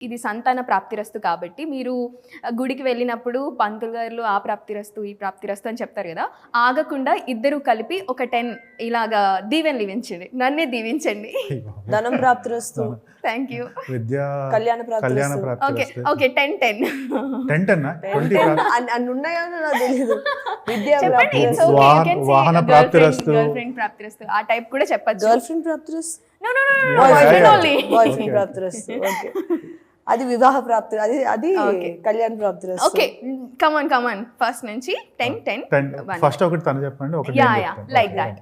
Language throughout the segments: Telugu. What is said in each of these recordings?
ఇది సంతాన ప్రాప్తిరస్తు కాబట్టి మీరు గుడికి వెళ్ళినప్పుడు పంతులు గారు ఆ ప్రాప్తిరస్తు ఈ ప్రాప్తిరస్తు అని చెప్తారు కదా, ఆగకుండా ఇద్దరు కలిపి ఒక 10 ఇలాగా దీవెనలు ఇవ్వించండి, నన్నే దీవించండి. ధనం ప్రాప్తిరస్తు, థ్యాంక్ యూ. విద్యా కళ్యాణ కళ్యాణ ప్రాప్తిరస్తు. ఓకే ప్రాప్తి 10 అన్ని ఉన్నాయో నాకు తెలియదు. విద్యా చెప్పండి. ప్రాప్తిరస్తు, వాహన ప్రాప్తిరస్తు. గర్ల్ ఫ్రెండ్ ప్రాప్తిరస్తు ఆ టైప్ కూడా చెప్పచ్చు. గర్ల్ ఫ్రెండ్ ప్రాప్తిరస్తు, no no no Yeah, boy friend yeah. Only. Boy friend ప్రాప్తిరస్తు. ఓకే, అది వివాహ ప్రాప్తి, అది Okay. కళ్యాణ ప్రాప్తిరస్తు. ఓకే కమాన్ ఫస్ట్ నుంచి 10 ఫస్ట్ ఒకటి తను చెప్పండి, ఒకటి యా నేను యా చెప్తాను. Like Okay. దట్.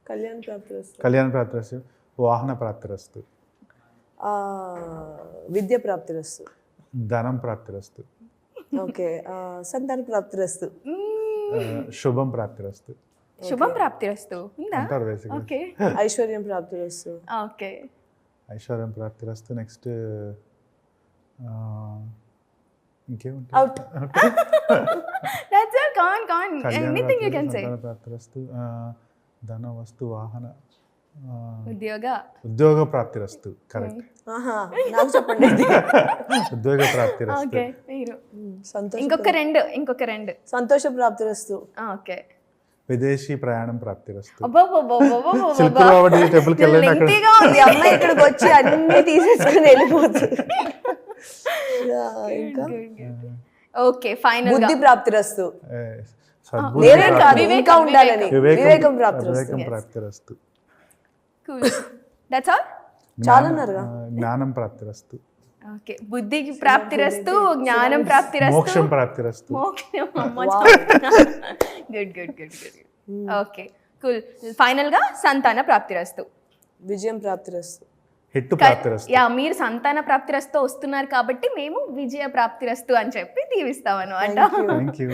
కళ్యాణ ప్రాప్తిరస్తు, కళ్యాణ ప్రాప్తిరస్తు, వాహన ప్రాప్తిరస్తు, విద్య ప్రాప్తిరస్తు. ధనం ప్రాప్తిరస్తు, ఓకే, సంతాన ప్రాప్తిరస్తు. శుభం ప్రాప్తిరస్తు శుభం ప్రాప్తిరస్తు ఉందా? అంటారు బేసిక్గా. ఓకే ఐశ్వర్యం ప్రాప్తిరస్తు. ఓకే ఐశ్వర్యం ప్రాప్తిరస్తు. నెక్స్ట్ ఇంకేముంటుంది? Out. That's all. Can anything you can say. ప్రాప్తిరస్తు, ధన వస్తు వాహన ఉద్యోగ ప్రాప్తిరస్తు. కరెక్ట్. ఆహా, నాకు చెప్పండి. ఉద్యోగ ప్రాప్తిరస్తు. ఓకే మీరు సంతోష ఇంకొక రెండు సంతోష ప్రాప్తిరస్తు. ఓకే. విదేశీ ప్రయాణం ప్రాప్తిరస్తు. అబ్బబ్బబ్బబ్బబ్బబ్బబ్బ. సిల్కురావడి టెంపుల్కి వెళ్ళండి, అక్కడ లెంగ్తీగా ఉంది. ఈ అమ్మాయి ఇక్కడికి వచ్చి అన్ని తీసేసుకుని వెళ్ళిపోతుంది. ఇంకా ఓకే ఫైనల్ గా బుద్ధి ప్రాప్తిరస్తు. సద్బుద్ధి వేరే కాదు, ప్రాప్తిరస్తు. ఇంకా ఉండాలని. వివేకం ప్రాప్తిరస్తు. వివేకం ప్రాప్తిరస్తు. కూల్. That's all. చాలా ఉన్నారుగా. జ్ఞానం ప్రాప్తిరస్తు. ఓకే బుద్ధికి ప్రాప్తిరస్తు, జ్ఞానం ప్రాప్తిరస్తు, మోక్షం ప్రాప్తిరస్తు. గుడ్. Okay cool. ఫైనల్ గా సంతాన ప్రాప్తిరస్తు. విజయం ప్రాప్తిరస్తు. హిట్ ప్రాప్తిరస్తు. యా మీరు సంతాన ప్రాప్తిరస్తు వస్తున్నారు కాబట్టి మేము విజయ ప్రాప్తిరస్తు అని చెప్పి దీవిస్తాం అనమాట. Thank you.